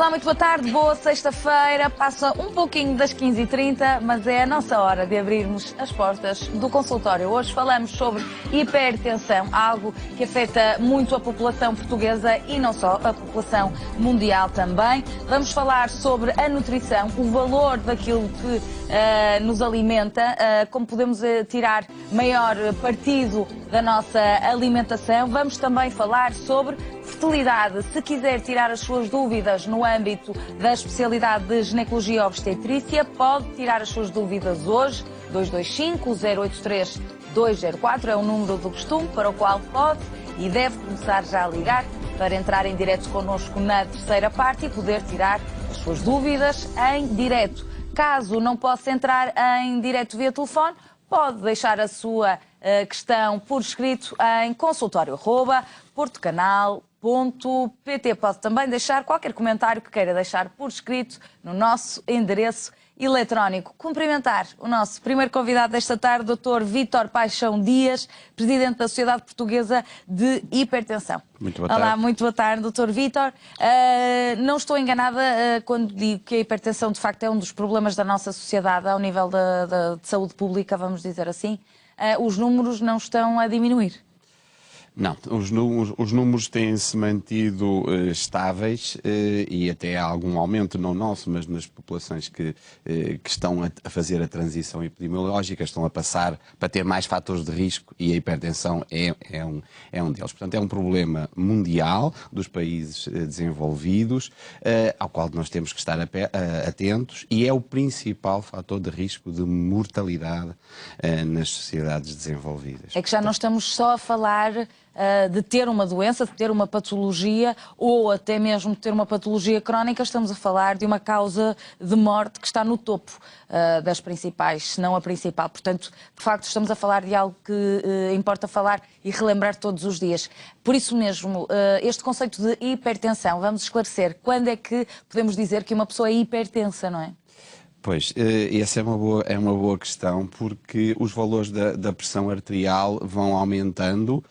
Olá, muito boa tarde, boa sexta-feira. Passa um pouquinho das 15h30, mas é a nossa hora de abrirmos as portas do consultório. Hoje falamos sobre hipertensão, algo que afeta muito a população portuguesa e não só, a população mundial também. Vamos falar sobre a nutrição, o valor daquilo que nos alimenta, como podemos tirar maior partido da nossa alimentação. Vamos também falar sobre fertilidade. Se quiser tirar as suas dúvidas no âmbito da especialidade de ginecologia e obstetrícia, pode tirar as suas dúvidas hoje. 225-083-204 é o número do costume para o qual pode e deve começar já a ligar para entrar em direto connosco na terceira parte e poder tirar as suas dúvidas em direto. Caso não possa entrar em direto via telefone, pode deixar a sua questão por escrito em consultório@portocanal.pt. Pode também deixar qualquer comentário que queira deixar por escrito no nosso endereço eletrónico. Cumprimentar o nosso primeiro convidado desta tarde, Dr. Vítor Paixão Dias, Presidente da Sociedade Portuguesa de Hipertensão. Muito boa tarde. Olá, muito boa tarde, Dr. Vítor. Não estou enganada quando digo que a hipertensão de facto é um dos problemas da nossa sociedade ao nível de saúde pública, vamos dizer assim. Os números não estão a diminuir. Não, os números têm-se mantido estáveis e até há algum aumento, não nosso, mas nas populações que estão a fazer a transição epidemiológica, estão a passar para ter mais fatores de risco e a hipertensão é um deles. Portanto, é um problema mundial dos países desenvolvidos, ao qual nós temos que estar atentos e é o principal fator de risco de mortalidade nas sociedades desenvolvidas. É que já não estamos só a falar de ter uma doença, de ter uma patologia ou até mesmo de ter uma patologia crónica, estamos a falar de uma causa de morte que está no topo das principais, se não a principal. Portanto, de facto, estamos a falar de algo que importa falar e relembrar todos os dias. Por isso mesmo, este conceito de hipertensão, vamos esclarecer quando é que podemos dizer que uma pessoa é hipertensa, não é? Pois, essa é uma boa questão, porque os valores da pressão arterial vão aumentando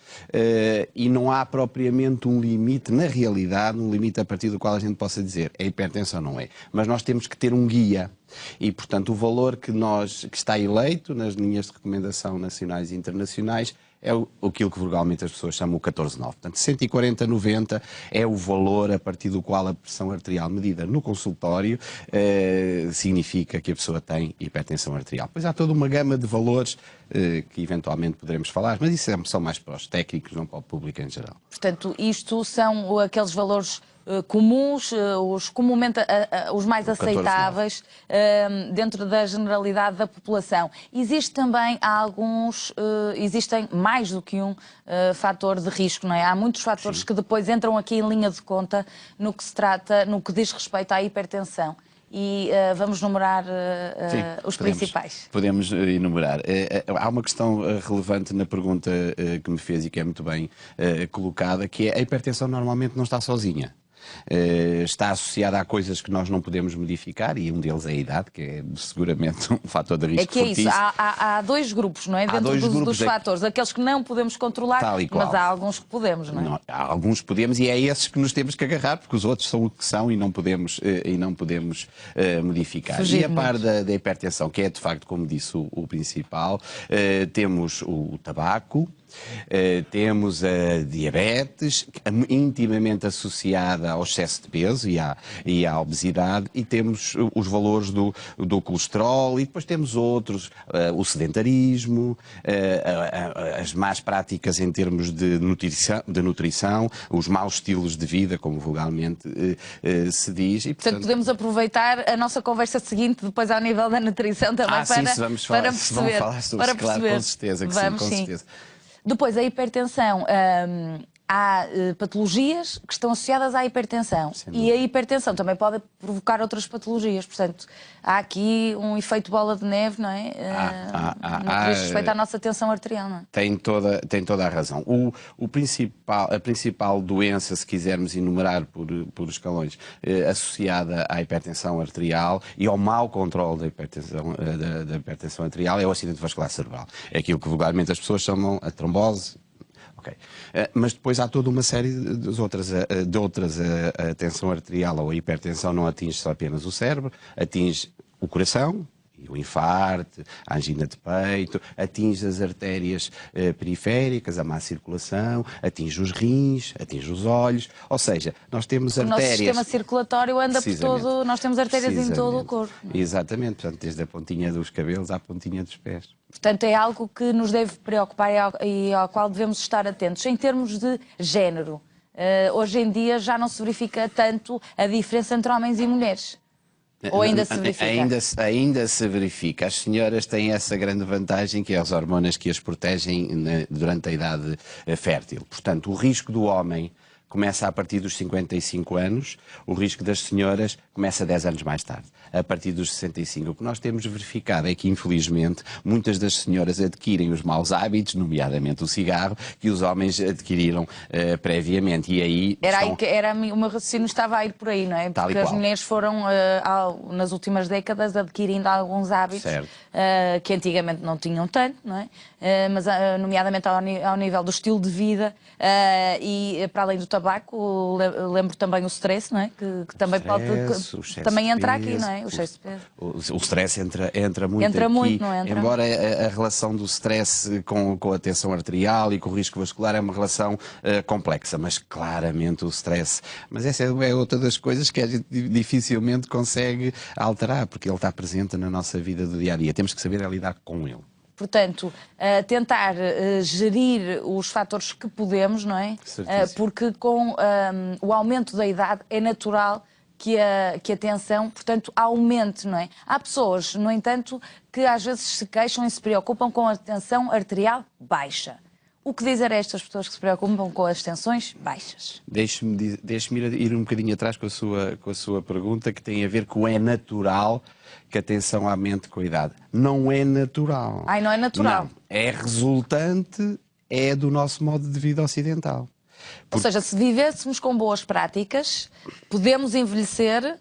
e não há propriamente um limite, na realidade, um limite a partir do qual a gente possa dizer é hipertensão ou não é. Mas nós temos que ter um guia. E, portanto, o valor que está eleito nas linhas de recomendação nacionais e internacionais é aquilo que vulgarmente as pessoas chamam o 14,9. Portanto, 140/90 é o valor a partir do qual a pressão arterial medida no consultório significa que a pessoa tem hipertensão arterial. Pois há toda uma gama de valores que eventualmente poderemos falar, mas isso são mais para os técnicos, não para o público em geral. Portanto, isto são aqueles valores comuns, os mais aceitáveis dentro da generalidade da população. Existe também existem mais do que um fator de risco, não é? Há muitos fatores que depois entram aqui em linha de conta no que se trata, no que diz respeito à hipertensão. E vamos numerar os principais. Podemos enumerar. Há uma questão relevante na pergunta que me fez e que é muito bem colocada, que é a hipertensão normalmente não está sozinha. Está associada a coisas que nós não podemos modificar e um deles é a idade, que é seguramente um fator de risco. É que é isso, há dois grupos, não é? Dentro dos fatores, aqueles que não podemos controlar, mas há alguns que podemos, não é? Não, há alguns que podemos e é esses que nos temos que agarrar, porque os outros são o que são e não podemos modificar. Fugir e a par da hipertensão, que é de facto, como disse, o principal, temos o tabaco, temos a diabetes, intimamente associada ao excesso de peso e à obesidade, e temos os valores do colesterol, e depois temos outros, o sedentarismo, as más práticas em termos de nutrição, os maus estilos de vida, como vulgarmente se diz. E, portanto, podemos aproveitar a nossa conversa seguinte, depois ao nível da nutrição também, para perceber. Com certeza que sim, com certeza. Depois, a hipertensão, há patologias que estão associadas à hipertensão e a hipertensão também pode provocar outras patologias, portanto, há aqui um efeito bola de neve, não é? No que diz respeito à nossa tensão arterial, não é? Tem toda a razão. A principal doença, se quisermos enumerar por escalões, associada à hipertensão arterial e ao mau controle da hipertensão arterial é o acidente vascular cerebral. É aquilo que vulgarmente as pessoas chamam a trombose. Ok. Mas depois há toda uma série de outras. A tensão arterial ou a hipertensão não atinge só apenas o cérebro, atinge o coração, e o infarto, a angina de peito, atinge as artérias periféricas, a má circulação, atinge os rins, atinge os olhos. Ou seja, nós temos artérias... O nosso sistema circulatório anda por todo... Nós temos artérias em todo o corpo. Exatamente. Portanto, desde a pontinha dos cabelos à pontinha dos pés. Portanto, é algo que nos deve preocupar e ao qual devemos estar atentos. Em termos de género, hoje em dia já não se verifica tanto a diferença entre homens e mulheres. Ou ainda se verifica? Ainda se verifica. As senhoras têm essa grande vantagem que é as hormonas que as protegem durante a idade fértil. Portanto, o risco do homem começa a partir dos 55 anos, o risco das senhoras começa 10 anos mais tarde, a partir dos 65. O que nós temos verificado é que, infelizmente, muitas das senhoras adquirem os maus hábitos, nomeadamente o cigarro, que os homens adquiriram previamente. E aí o meu raciocínio estava a ir por aí, não é? Porque as mulheres foram, nas últimas décadas, adquirindo alguns hábitos que antigamente não tinham tanto, não é? Mas, nomeadamente ao nível do estilo de vida e, para além do tabaco, lembro também o stress, não é? Que também pode... Também entra aqui, não é? O excesso de peso. O stress entra muito aqui. Muito, não entra? Embora a relação do stress com a tensão arterial e com o risco vascular é uma relação complexa, mas claramente o stress... Mas essa é outra das coisas que a gente dificilmente consegue alterar, porque ele está presente na nossa vida do dia-a-dia. Temos que saber lidar com ele. Portanto, tentar gerir os fatores que podemos, não é? Porque com o aumento da idade é natural que a tensão, portanto, aumente, não é? Há pessoas, no entanto, que às vezes se queixam e se preocupam com a tensão arterial baixa. O que dizer a estas pessoas que se preocupam com as tensões baixas? Deixe-me ir um bocadinho atrás com a sua pergunta, que tem a ver com é natural que a tensão aumente com a idade. Não é natural. Ai, não é natural? Não. É resultante, do nosso modo de vida ocidental. Ou seja, se vivêssemos com boas práticas, podemos envelhecer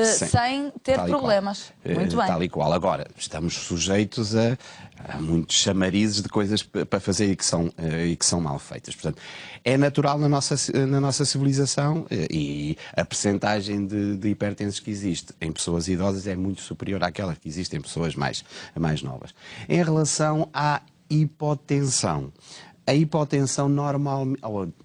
sem ter problemas. Muito bem. Tal e qual. Agora, estamos sujeitos a muitos chamarizes de coisas para fazer e que são mal feitas. Portanto, é natural na nossa civilização e a percentagem de hipertensos que existe em pessoas idosas é muito superior àquela que existe em pessoas mais novas. Em relação à hipotensão, a hipotensão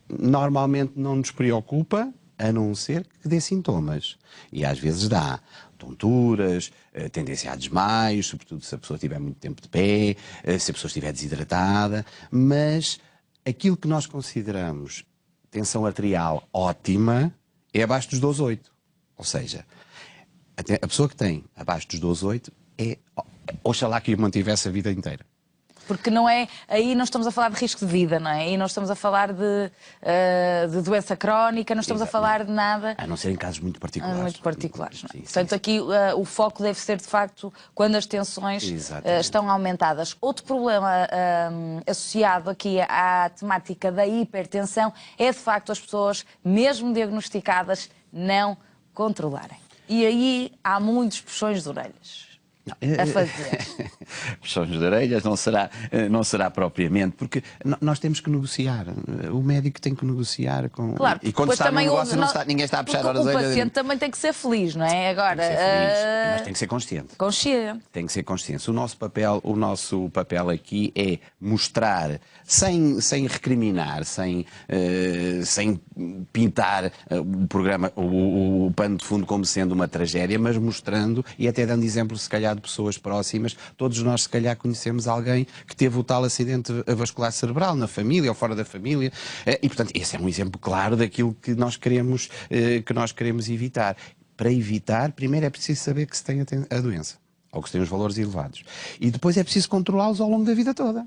normalmente não nos preocupa, a não ser que dê sintomas. E às vezes dá tonturas, tendência a desmaios, sobretudo se a pessoa estiver muito tempo de pé, se a pessoa estiver desidratada, mas aquilo que nós consideramos tensão arterial ótima é abaixo dos 12,8. Ou seja, a pessoa que tem abaixo dos 12,8 oxalá que o mantivesse a vida inteira. Porque não é, aí não estamos a falar de risco de vida, não é? Aí não estamos a falar de doença crónica, não estamos a falar de nada... A não ser em casos muito particulares. Muito particulares, não é? Sim, Portanto, sim. aqui o foco deve ser, de facto, quando as tensões estão aumentadas. Outro problema associado aqui à temática da hipertensão é, de facto, as pessoas, mesmo diagnosticadas, não controlarem. E aí há muitos puxões de orelhas. A fazer. Puxões de orelhas não será propriamente, porque nós temos que negociar. O médico tem que negociar com... Claro, e quando está no negócio ninguém está a puxar as orelhas. O paciente também tem que ser feliz, não é? Agora, tem que ser feliz, mas tem que ser consciente. Consciente. Tem que ser consciente. O nosso papel aqui é mostrar, sem recriminar, sem pintar o programa, o pano de fundo como sendo uma tragédia, mas mostrando e até dando exemplo, se calhar, de pessoas próximas. Todos nós, se calhar, conhecemos alguém que teve o tal acidente vascular cerebral na família ou fora da família. E, portanto, esse é um exemplo claro daquilo que nós queremos evitar. Para evitar, primeiro é preciso saber que se tem a doença, ou que se tem os valores elevados. E depois é preciso controlá-los ao longo da vida toda.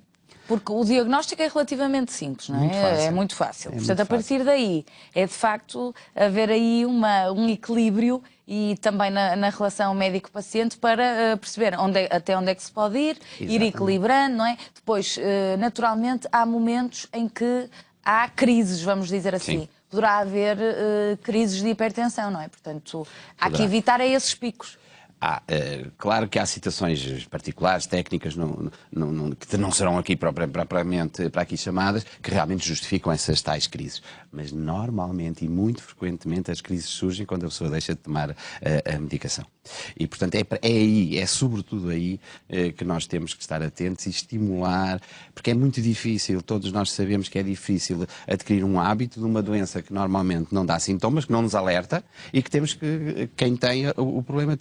Porque o diagnóstico é relativamente simples, não é? Muito fácil. É muito fácil. Portanto, muito a partir daí, é de facto haver aí um equilíbrio e também na relação médico-paciente para perceber até onde é que se pode ir, ir equilibrando, não é? Depois, naturalmente, há momentos em que há crises, vamos dizer assim. Sim. Poderá haver crises de hipertensão, não é? Portanto, há que evitar esses picos. Claro que há situações particulares, técnicas, que não serão aqui propriamente para aqui chamadas, que realmente justificam essas tais crises. Mas normalmente e muito frequentemente as crises surgem quando a pessoa deixa de tomar a medicação. E, portanto, é sobretudo aí que nós temos que estar atentos e estimular, porque é muito difícil, todos nós sabemos que é difícil adquirir um hábito de uma doença que normalmente não dá sintomas, que não nos alerta e que temos que, quem tem o problema,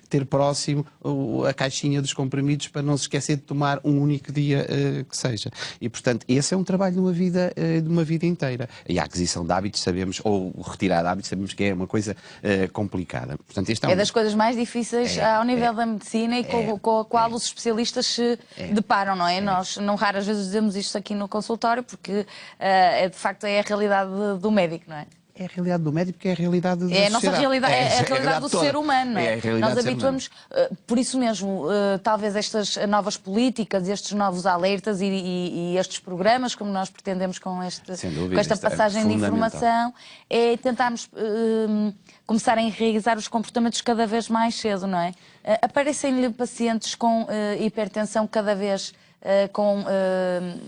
ter próximo a caixinha dos comprimidos para não se esquecer de tomar um único dia que seja. E, portanto, esse é um trabalho de uma vida inteira. E a aquisição de hábitos, sabemos, ou retirar de hábitos, sabemos que é uma coisa complicada. Portanto, é das coisas mais difíceis ao nível da medicina e com a qual os especialistas se deparam, não é? Nós, não raras vezes, dizemos isto aqui no consultório porque, de facto, é a realidade do médico, não é? É a realidade do médico, porque é a realidade da sociedade. É a nossa realidade, é a realidade do ser humano, não é? Nós habituamos, por isso mesmo, talvez estas novas políticas, estes novos alertas e estes programas, como nós pretendemos com esta passagem de informação, é tentarmos começar a enraizar os comportamentos cada vez mais cedo, não é? Aparecem-lhe pacientes com hipertensão cada vez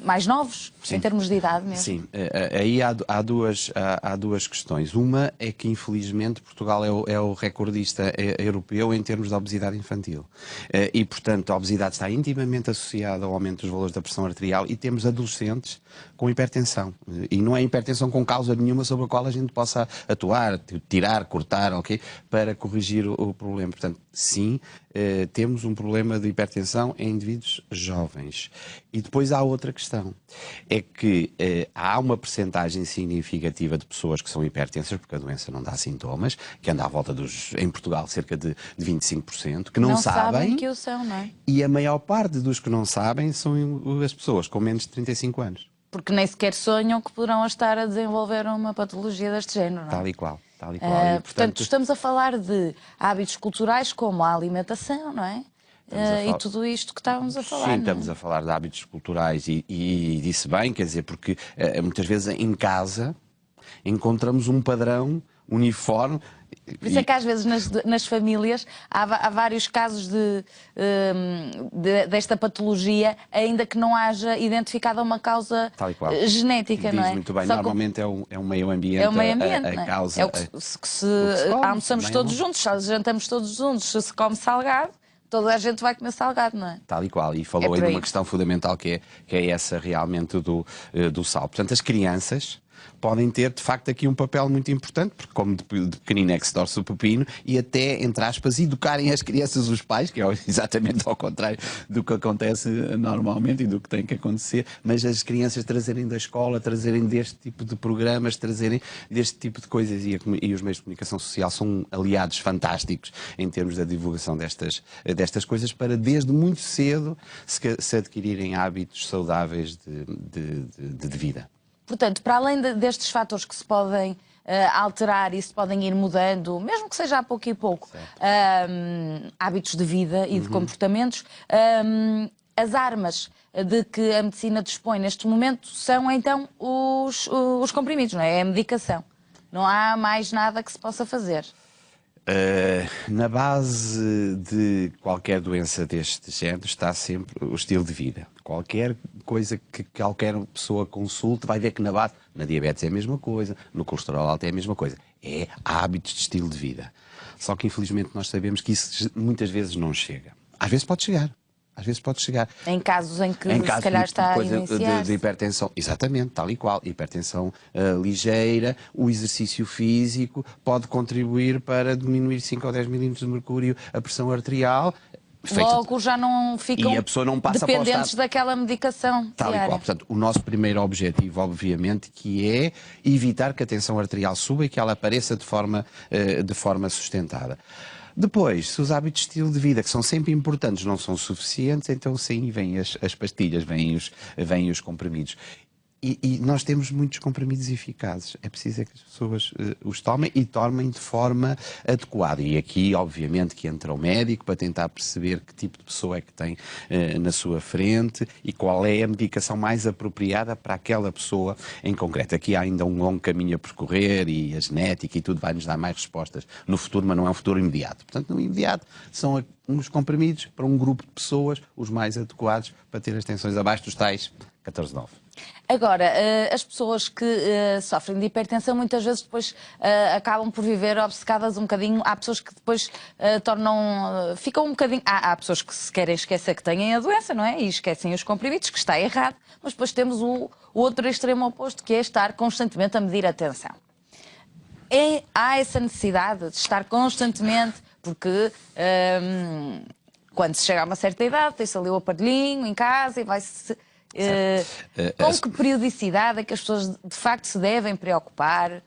mais novos, sim, em termos de idade mesmo? Sim, aí há duas questões. Uma é que, infelizmente, Portugal é o recordista europeu em termos de obesidade infantil. E, portanto, a obesidade está intimamente associada ao aumento dos valores da pressão arterial e temos adolescentes com hipertensão. E não é hipertensão com causa nenhuma sobre a qual a gente possa atuar, tirar, cortar, ok? Para corrigir o problema. Portanto, sim, temos um problema de hipertensão em indivíduos jovens. E depois há outra questão, é que há uma percentagem significativa de pessoas que são hipertensas, porque a doença não dá sintomas, que anda à volta em Portugal, cerca de 25%, que não sabem que o são, não é? E a maior parte dos que não sabem são as pessoas com menos de 35 anos. Porque nem sequer sonham que poderão estar a desenvolver uma patologia deste género, não é? Tal e qual. E, portanto, estamos a falar de hábitos culturais como a alimentação, não é? E tudo isto que estávamos a falar. Sim, estamos a falar de hábitos culturais e disse bem, quer dizer, porque muitas vezes em casa encontramos um padrão uniforme. Por isso é que às vezes nas famílias há vários casos desta patologia, ainda que não haja identificada uma causa genética, não é? Muito bem, normalmente é um meio ambiente, a causa. É o que se almoçamos todos juntos, jantamos todos juntos, se come salgado, toda a gente vai comer salgado, não é? Tal e qual, e falou aí de uma questão fundamental que é essa realmente do sal. Portanto, as crianças podem ter, de facto, aqui um papel muito importante, porque como de pequenino é que se torce o pepino, e até, entre aspas, educarem as crianças, os pais, que é exatamente ao contrário do que acontece normalmente e do que tem que acontecer, mas as crianças trazerem da escola, trazerem deste tipo de programas, trazerem deste tipo de coisas, e os meios de comunicação social são aliados fantásticos em termos da divulgação destas coisas, para desde muito cedo se adquirirem hábitos saudáveis de vida. Portanto, para além destes fatores que se podem alterar e se podem ir mudando, mesmo que seja a pouco e pouco, hábitos de vida e de comportamentos, as armas de que a medicina dispõe neste momento são então os comprimidos, não é? É a medicação. Não há mais nada que se possa fazer. Na base de qualquer doença deste género está sempre o estilo de vida. Qualquer coisa que qualquer pessoa consulte vai ver que na base, na diabetes é a mesma coisa, no colesterol alto é a mesma coisa. É hábitos de estilo de vida. Só que infelizmente nós sabemos que isso muitas vezes não chega. Às vezes pode chegar. Às vezes pode chegar. Em casos em que se calhar está a iniciar-se. De hipertensão, exatamente, tal e qual. Hipertensão ligeira, o exercício físico pode contribuir para diminuir 5 ou 10 milímetros de mercúrio a pressão arterial. Logo já não ficam e a pessoa não passa dependentes daquela medicação tal diária. E qual. Portanto, o nosso primeiro objetivo, obviamente, que é evitar que a tensão arterial suba e que ela apareça de forma sustentada. Depois, se os hábitos de estilo de vida, que são sempre importantes, não são suficientes, então sim, vêm as pastilhas, vêm os comprimidos. E nós temos muitos comprimidos eficazes. É preciso é que as pessoas os tomem e tomem de forma adequada. E aqui, obviamente, que entra o médico para tentar perceber que tipo de pessoa é que tem na sua frente e qual é a medicação mais apropriada para aquela pessoa em concreto. Aqui há ainda um longo caminho a percorrer e a genética e tudo vai nos dar mais respostas no futuro, mas não é um futuro imediato. Portanto, no imediato são uns comprimidos para um grupo de pessoas, os mais adequados para ter as tensões abaixo dos tais 14,9. Agora, as pessoas que sofrem de hipertensão muitas vezes depois acabam por viver obcecadas um bocadinho. Há pessoas que depois ficam um bocadinho... Há pessoas que se querem esquecer que têm a doença, não é? E esquecem os comprimidos, que está errado. Mas depois temos o outro extremo oposto, que é estar constantemente a medir a tensão. Há essa necessidade de estar constantemente, porque... quando se chega a uma certa idade, tem-se ali o aparelhinho em casa e vai-se... com que periodicidade é que as pessoas de facto se devem preocupar?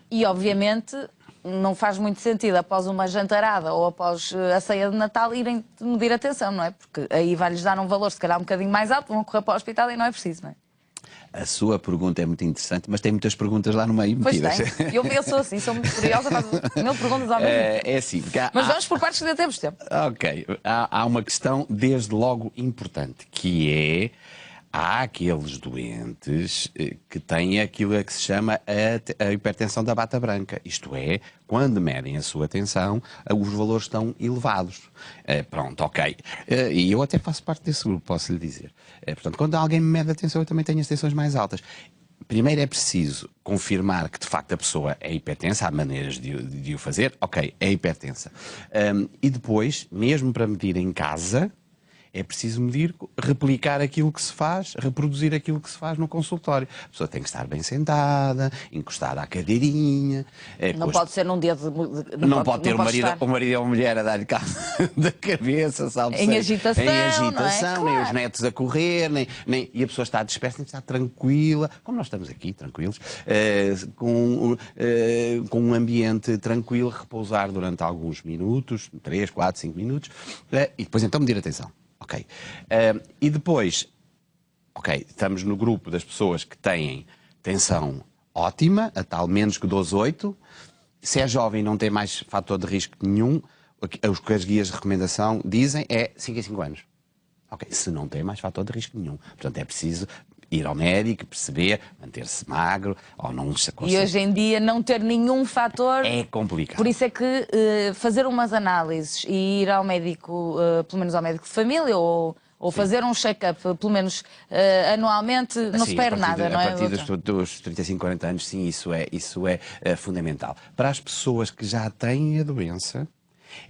E obviamente não faz muito sentido após uma jantarada ou após a ceia de Natal irem medir a tensão, não é? Porque aí vai-lhes dar um valor se calhar um bocadinho mais alto, vão correr para o hospital e não é preciso, não é? A sua pergunta é muito interessante, mas tem muitas perguntas lá no meio metidas. Pois tem. Eu sou assim, sou muito curiosa, faço 1000 perguntas ao mesmo tempo. É assim. Mas vamos por partes que ainda temos tempo. Ok. Há uma questão desde logo importante, que é... Há aqueles doentes que têm aquilo que se chama a hipertensão da bata branca. Isto é, quando medem a sua tensão, os valores estão elevados. Pronto, ok. E eu até faço parte desse grupo, posso lhe dizer. Portanto, quando alguém me mede a tensão, eu também tenho as tensões mais altas. Primeiro é preciso confirmar que de facto a pessoa é hipertensa, há maneiras de o fazer. Ok, é hipertensa. E depois, mesmo para medir em casa... É preciso medir, replicar aquilo que se faz, reproduzir aquilo que se faz no consultório. A pessoa tem que estar bem sentada, encostada à cadeirinha. Não pode ser num dia de... Não pode ter o marido ou a mulher a dar-lhe cabo da cabeça, sabe? Em agitação, não é? Claro. Nem os netos a correr, e a pessoa está dispersa, tem que estar tranquila, como nós estamos aqui, tranquilos, com um ambiente tranquilo, repousar durante alguns minutos, 3, 4, 5 minutos, e depois então medir a tensão. Ok. E depois, ok, estamos no grupo das pessoas que têm tensão ótima, a tal menos que 12,8. Se é jovem e não tem mais fator de risco nenhum, o que as guias de recomendação dizem é 5 em 5 anos. Ok, se não tem mais fator de risco nenhum. Portanto, é preciso ir ao médico, perceber, manter-se magro ou não se consegue. E hoje em dia não ter nenhum fator... É complicado. Por isso é que fazer umas análises e ir ao médico, pelo menos ao médico de família, ou fazer um check-up, pelo menos anualmente, não se perde nada, não é? A partir dos 35, 40 anos, sim, isso é fundamental. Para as pessoas que já têm a doença,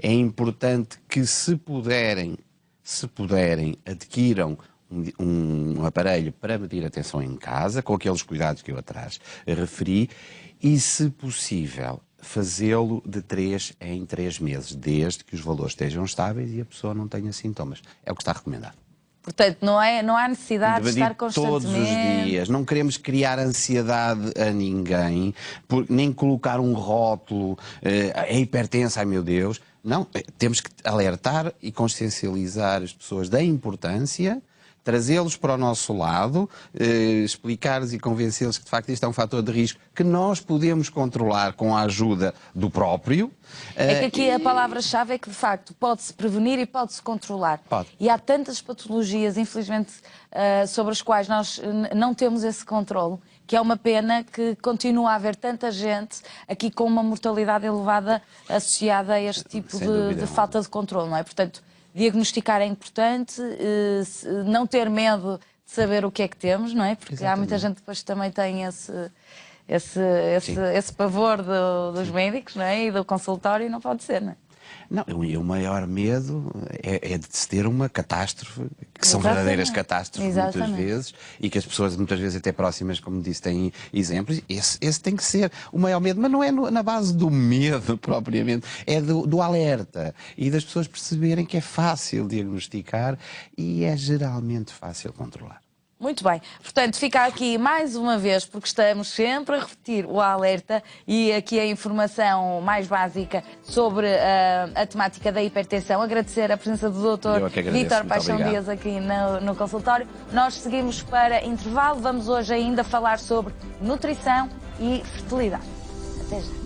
é importante que, se puderem, adquiram um aparelho para medir a tensão em casa, com aqueles cuidados que eu atrás referi, e, se possível, fazê-lo de 3 em 3 meses, desde que os valores estejam estáveis e a pessoa não tenha sintomas. É o que está recomendado. Portanto, não há necessidade de estar constantemente... Todos os dias. Não queremos criar ansiedade a ninguém, nem colocar um rótulo, é hipertensa, ai meu Deus. Não, temos que alertar e consciencializar as pessoas da importância, trazê-los para o nosso lado, explicar-lhes e convencê-los que de facto isto é um fator de risco que nós podemos controlar com a ajuda do próprio. É que aqui a palavra-chave é que de facto pode-se prevenir e pode-se controlar. Pode. E há tantas patologias, infelizmente, sobre as quais nós não temos esse controle, que é uma pena que continue a haver tanta gente aqui com uma mortalidade elevada associada a este tipo de falta de controle, não é? Portanto, diagnosticar é importante, não ter medo de saber o que é que temos, não é? Porque Exatamente. Há muita gente que depois também tem esse pavor dos médicos, não é? E do consultório, não pode ser, não é? Não, e o maior medo é de se ter uma catástrofe, que são Exatamente. verdadeiras catástrofes Exatamente. muitas vezes, e que as pessoas muitas vezes até próximas, como disse, têm exemplos. Esse tem que ser o maior medo, mas não é na base do medo propriamente, é do alerta e das pessoas perceberem que é fácil diagnosticar e é geralmente fácil controlar. Muito bem, portanto fica aqui mais uma vez, porque estamos sempre a repetir o alerta e aqui a informação mais básica sobre a temática da hipertensão. Agradecer a presença do Dr. Vítor Paixão Dias aqui no consultório. Nós seguimos para intervalo, vamos hoje ainda falar sobre nutrição e fertilidade. Até já.